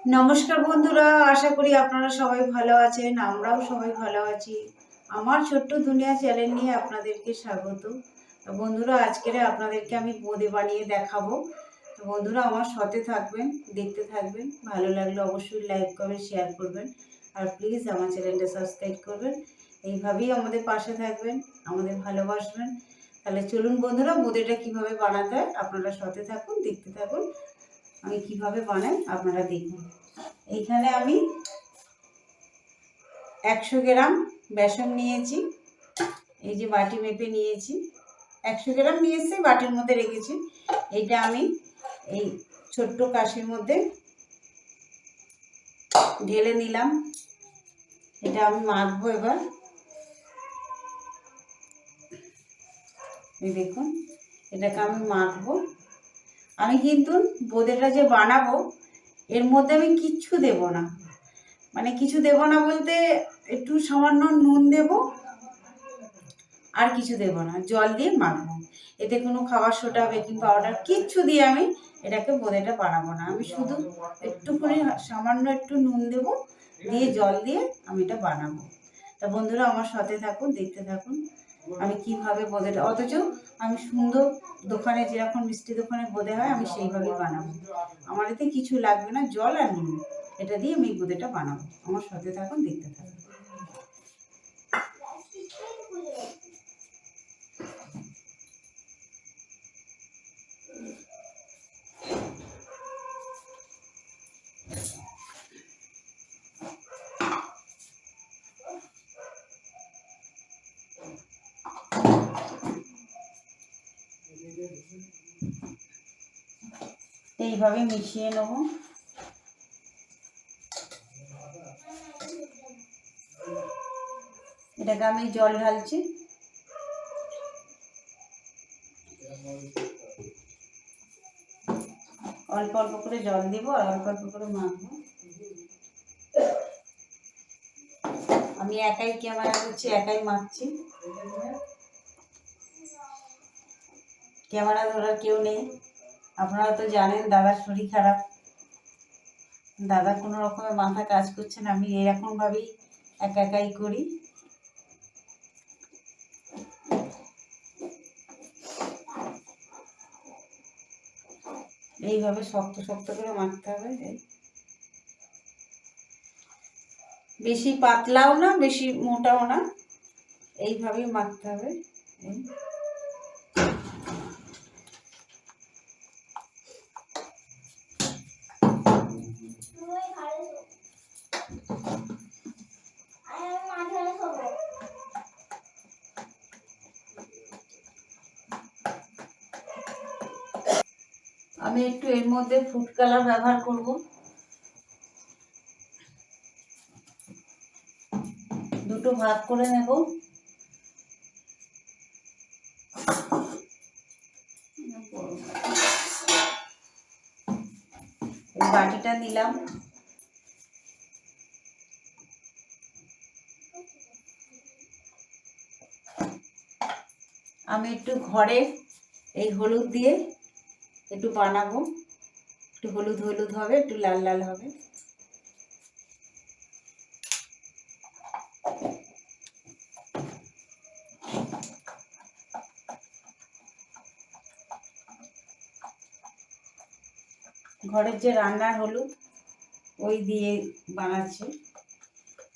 নমস্কার বন্ধুরা, আশা করি আপনারা সবাই ভালো আছেন। আমরাও সবাই ভালো আছি। আমার ছোট্ট দুনিয়া চ্যানেল নিয়ে আপনাদেরকে স্বাগত। তো বন্ধুরা, আজকের আপনাদেরকে আমি বোঁদে বানিয়ে দেখাবো। তো বন্ধুরা, আমার সাথে থাকবেন, দেখতে থাকবেন। ভালো লাগলে অবশ্যই লাইক কমেন্ট শেয়ার করবেন, আর প্লিজ আমার চ্যানেলটা সাবস্ক্রাইব করবেন। এইভাবেই আমাদের পাশে থাকবেন, আমাদের ভালোবাসবেন। তাহলে চলুন বন্ধুরা, বোঁদেটা কিভাবে বানাতে হয় আপনারা সাথে থাকুন, দেখতে থাকুন। আমি কিভাবে বানাই আপনারা দেখুন। এইখানে আমি 100 গ্রাম বেসন নিয়েছি। এই যে বাটি মেপে নিয়েছি, 100 গ্রাম নিয়েছি, বাটির মধ্যে রেখেছি। এইটা আমি এই ছোট্ট কাশির মধ্যে ঢেলে নিলাম। এটা আমি মাখবো এবার। এই দেখুন, এটাকে আমি মাখবো। আমি কিন্তু বোঁদেটা যে বানাবো এর মধ্যে আমি কিচ্ছু দেব না, মানে কিছু দেব না বলতে একটু সামান্য নুন দেব, আর কিছু দেব না, জল দিয়ে মাখবো। এতে কোনো খাবার সোডা বেকিং পাউডার কিচ্ছু দিয়ে আমি এটাকে বোঁদেটা বানাবো না। আমি শুধু একটুখানি সামান্য একটু নুন দেব, দিয়ে জল দিয়ে আমি এটা বানাবো। তা বন্ধুরা, আমার সাথে থাকুন, দেখতে থাকুন আমি কিভাবে বোঁদেটা, অথচ আমি সুন্দর দোকানে যেরকম মিষ্টি দোকানে বোঁদে হয় আমি সেইভাবেই বানাবো। আমার এতে কিছু লাগবে না, জল আর নুন, এটা দিয়ে আমি বোঁদেটা বানাবো। আমার সাথে থাকুন, দেখতে থাকুন। এইভাবে মিশিয়ে নেব। এটাকে আমি জল ঢালছি। অল্প অল্প করে জল দিব আর অল্প অল্প করে মাখবো। আমি একাই ক্যামেরা করছি, একাই মাখছি, ক্যামেরা ধরার কেউ নেই। আপনারা তো জানেন দাদার শরীর খারাপ, দাদা কোনো রকমের মাথা কাজ করছে না। আমি এরকমভাবেই একা একাই করি। এইভাবে শক্ত শক্ত করে মাখতে হবে। বেশি পাতলাও না, বেশি মোটাও না, এইভাবেই মাখতে হবে। আমি একটু এর মধ্যে ফুড কালার ব্যবহার করব। দুটো ভাগ করে নেব। বাটিটা দিলাম। আমি একটু ঘরে এই হলুদ দিয়ে একটু বানাবো। একটু হলুদ হলুদ হবে, একটু লাল লাল হবে। ঘরের যে রান্নার হলুদ ওই দিয়ে বানাচ্ছি।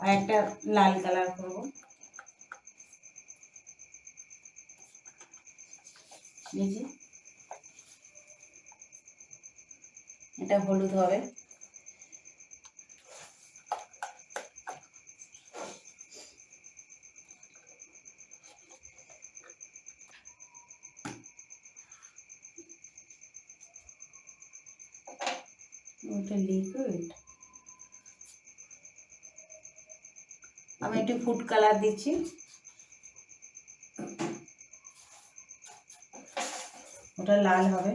আর একটা লাল কালার করবো। এটা হলুদ হবে। ওটা লিকুইড। আমি একটু ফুড কালার দিচ্ছি। ওটা লাল হবে।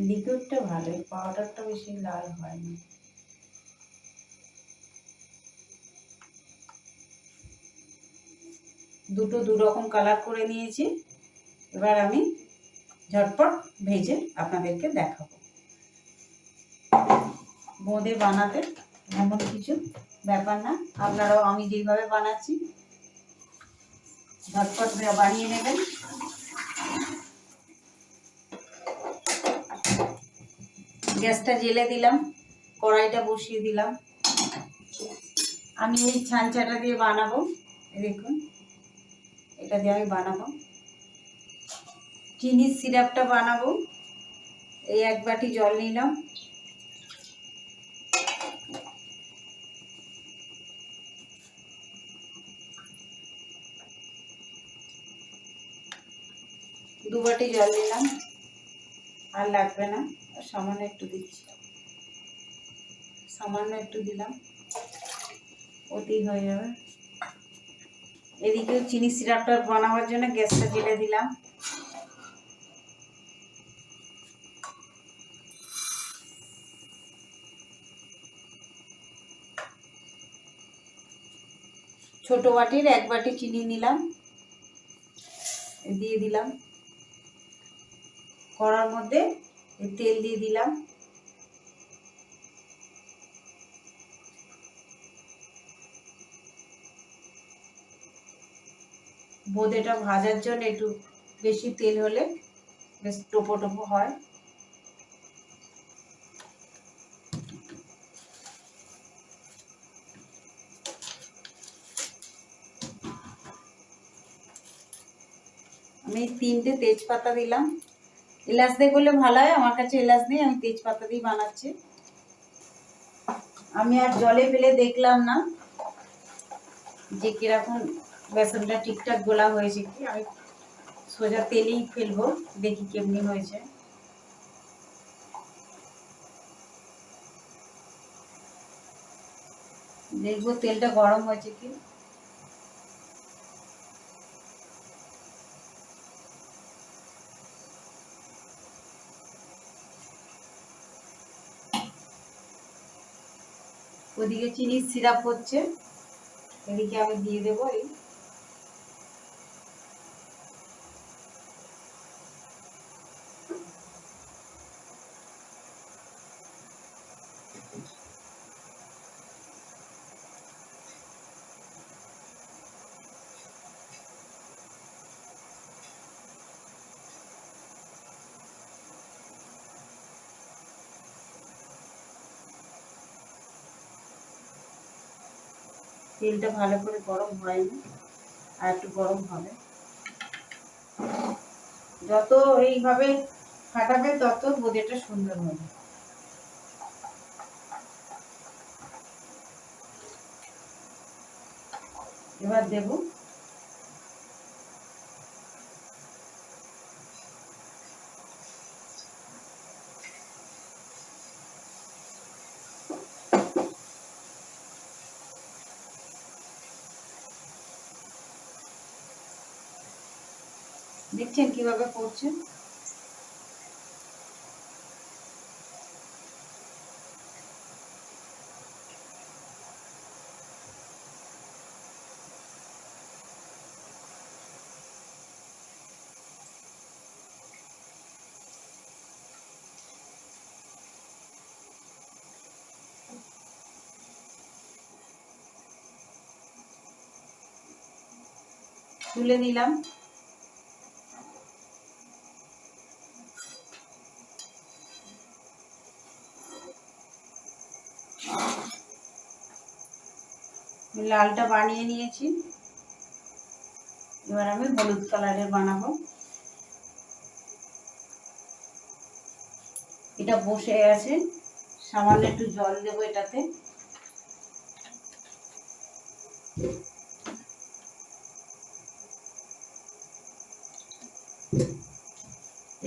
লিকুইডটা ভালো, পাউডারটা বেশি লাল হয়নি। দুটো দু রকম কালার করে নিয়েছি। এবার আমি ঝটপট ভেজে আপনাদেরকে দেখাবো। বোঁদে বানাতে এমন কিছু ব্যাপার না, আপনারাও আমি যেভাবে বানাচ্ছি ঝটপট বানিয়ে নেবেন। গ্যাসটা জেলে দিলাম, কড়াইটা বসিয়ে দিলাম। আমি এই ছাঁচটা দিয়ে বানাবো, দেখুন এটা দিয়ে আমি বানাবো। চিনির সিরাপটা বানাবো। এই 1 বাটি জল নিলাম, দু বাটি জল নিলাম, আর লাগবে না, সামান্য একটু দিচ্ছি, সামান্য একটু দিলাম, ওতেই হয়ে যাবে। এদিকেও চিনি সিরাপটা বানাবার জন্য গ্যাসটা জেলে দিলাম। ছোট বাটির 1 বাটি চিনি নিলাম, দিয়ে দিলাম। কড়ার মধ্যে তেল দিয়ে দিলাম। বোঁদেটা ভাজার জন্য একটু বেশি তেল হলে বেশ টোপো টোপো হয়। আমি 3টে তেজপাতা দিলাম। এলাচ দিয়ে করলে ভালো হয়, আমার কাছে এলাচ নেই, আমি তেজপাতা দিয়ে বানাচ্ছি। আমি আর জলে ফেলে দেখলাম না যে কিরকম বেসনটা ঠিকঠাক গোলা হয়েছে কি, আমি সোজা তেলেই ফেলবো, দেখি কেমনি হয়েছে। দেখবো তেলটা গরম হয়েছে কি। ওদিকে চিনির সিরাপ হচ্ছে, এদিকে আমি দিয়ে দেবো এই তেলটা ভালো করে গরম হয়নি, আর একটু গরম হবে। যত এইভাবে ফাটাবে তত বোঁদেটা সুন্দর হবে। এবার দেব দেখছেন কিভাবে করছে। তুলে নিলাম। লালটা বানিয়ে নিয়েছি, এবার আমি হলুদ কালারের বানাবো। এটা বসে আছে, সামান্য একটু জল দেবো এটাতে।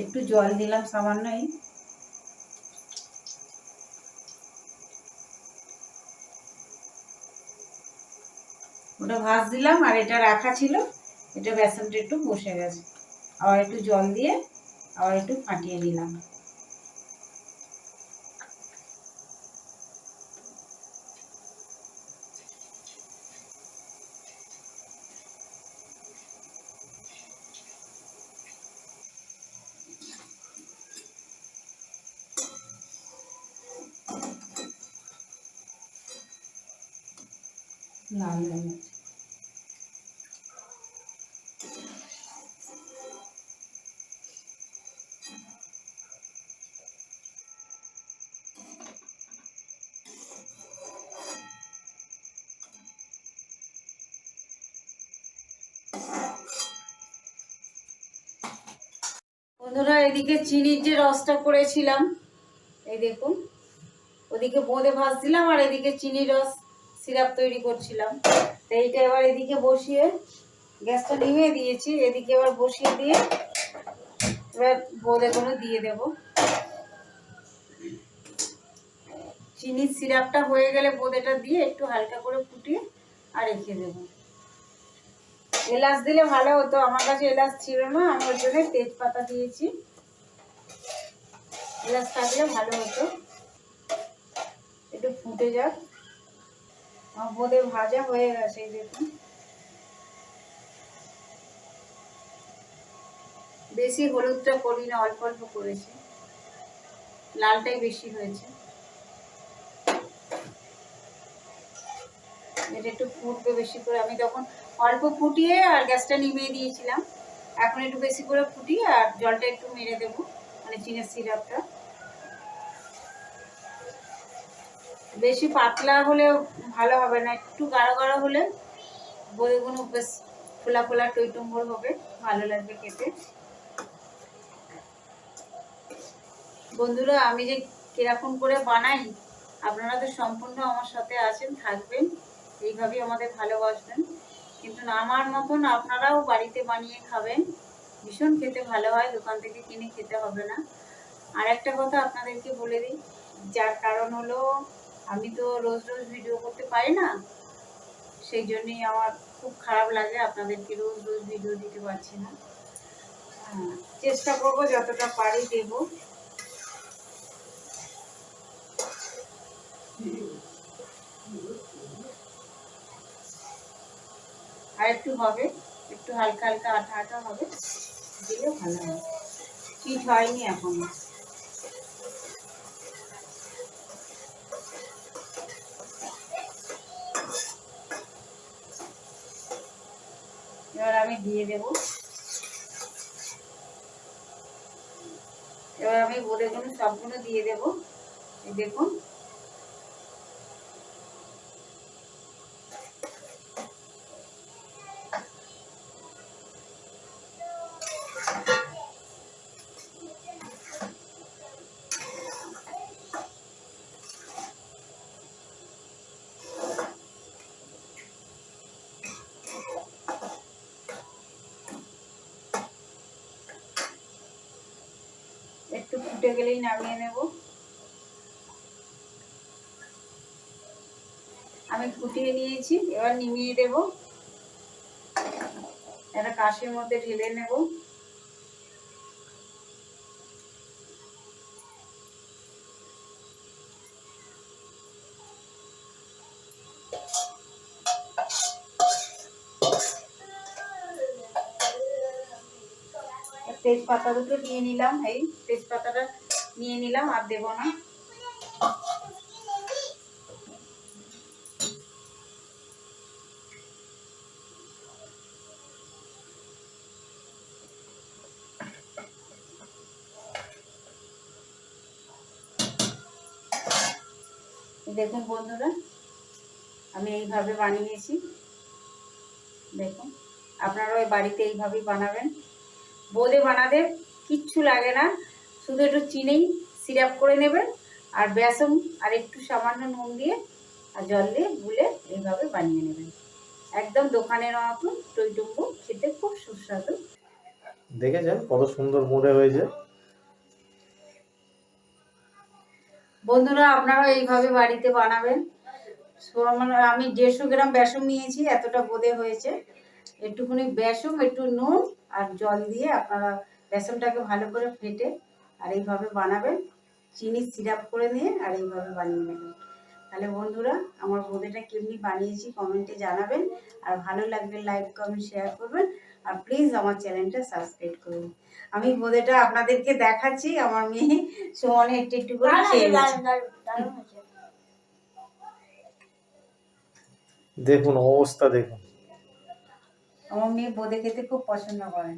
একটু জল দিলাম সামান্যই। ওটা ভাজ দিলাম, আর এটা রাখা ছিল, এটা বেসনটা একটু বসে গেছে, আবার একটু জল দিয়ে আবার একটু ফাটিয়ে নিলাম। লাল হয়ে গেছে। বন্ধুরা, এদিকে চিনির যে রসটা করেছিলাম, এই দেখুন, ওদিকে বোঁদে ভাজছিলাম আর এদিকে চিনির রস সিরাপ তৈরি করছিলাম। তো এইটা এবার এদিকে বসিয়ে গ্যাসটা নিভিয়ে দিয়েছি, এদিকে এবার বসিয়ে দিয়ে এবার বোঁদেগুলো দিয়ে দেব। চিনির সিরাপটা হয়ে গেলে বোঁদেটা দিয়ে একটু হালকা করে ফুটিয়ে আর রেখে দেব। এলাচ দিলে ভালো হতো, আমার কাছে এলাচ ছিল না, আমি ওর জন্য তেজপাতা দিয়েছি। এলাচ থাকলে ভালো হতো। একটু ফুটে যাক। আমার বোঁদে ভাজা হয়ে গেছে, এই দেখুন। বেশি হলুদটা করি না, অল্প অল্প করেছি, লালটাই বেশি হয়েছে। এটা একটু ফুটবে বেশি করে, আমি তখন অল্প ফুটিয়ে আর গ্যাসটা নিভিয়ে দিয়েছিলাম। এখন একটু বেশি করে ফুটিয়ে আর জলটা একটু মেরে দেবো, মানে চিনির সিরাপটা। বেশি পাতলা হলে ভালো হবে না, একটু গাঢ় গাঢ় হলে বোঁদেগুলো বেশ ফোলা ফোলা টইটুম্বর হবে, ভালো লাগবে খেতে। বন্ধুরা, আমি যে কিরকম করে বানাই, আপনারা তো সম্পূর্ণ আমার সাথে আছেন, থাকবেন, এইভাবেই আমাদের ভালোবাসবেন। কিন্তু আমার মতন আপনারাও বাড়িতে বানিয়ে খাবেন, ভীষণ খেতে ভালো হয়, দোকান থেকে কিনে খেতে হবে না। আর একটা কথা আপনাদেরকে বলে দিই, যার কারণ হলো আমি তো রোজ রোজ ভিডিও করতে পারি না, সেই জন্যই আমার খুব খারাপ লাগে, আপনাদেরকে রোজ রোজ ভিডিও দিতে পারছি না। চেষ্টা করবো যতটা পারি দেবো। আর একটু হবে, একটু হালকা হালকা আঠা আঠা হবে, দিলে ভালো হবে। ঠিক হয়নি এখনো। এবার আমি দিয়ে দেব। এবার আমি বোঁদেগুলো সবগুলো দিয়ে দেব। এই দেখুন, একটু ফুটে গেলেই নামিয়ে নেব। আমি ফুটিয়ে নিয়েছি, এবার নিমিয়ে দেব। একটা কাশির মধ্যে ঢেলে নেব। তেজপাতা দুটো নিয়ে নিলাম, এই তেজপাতাটা নিয়ে নিলাম, আর দেবো না। দেখুন বন্ধুরা, আমি এইভাবে বানিয়েছি, দেখুন। আপনারা ওই বাড়িতে এইভাবেই বানাবেন। বোঁদে বানাতে কিচ্ছু লাগে না, শুধু একটু চিনি সিরাপ করে নেবেন, আর বেসন আর একটু সামান্য নুন দিয়ে আর জল দিয়ে গুলে এইভাবে বানিয়ে নেবেন। একদম দোকানের মতন টইটুম্বু, খেতে খুব সুস্বাদু। দেখেছেন কত সুন্দর বোঁদে হয়েছে। বন্ধুরা, আপনারা এইভাবে বাড়িতে বানাবেন। আমি 150 গ্রাম বেসন নিয়েছি, এতটা বোঁদে হয়েছে। একটুখানি বেসন, একটু নুন আর জল দিয়ে আপনারা বেসনটাকে ভালো করে ফেটে আর এইভাবে বানাবেন, চিনির সিরাপ করে নিয়ে আর এইভাবে বানিয়ে নেবেন। তাহলে বন্ধুরা, আমার বোঁদেটা কেমনি বানিয়েছি কমেন্টে জানাবেন, আর ভালো লাগলে লাইক কমেন্ট শেয়ার করবেন, আর প্লিজ আমার চ্যানেলটা সাবস্ক্রাইব করুন। আমি বোঁদেটা আপনাদেরকে দেখাচ্ছি, আমার মেয়ে সুমনে একটু একটু করে খেয়ে নিচ্ছে। দেখুন অবস্থা দেখুন। আমার মেয়ে বোঁদে খেতে খুব পছন্দ করে।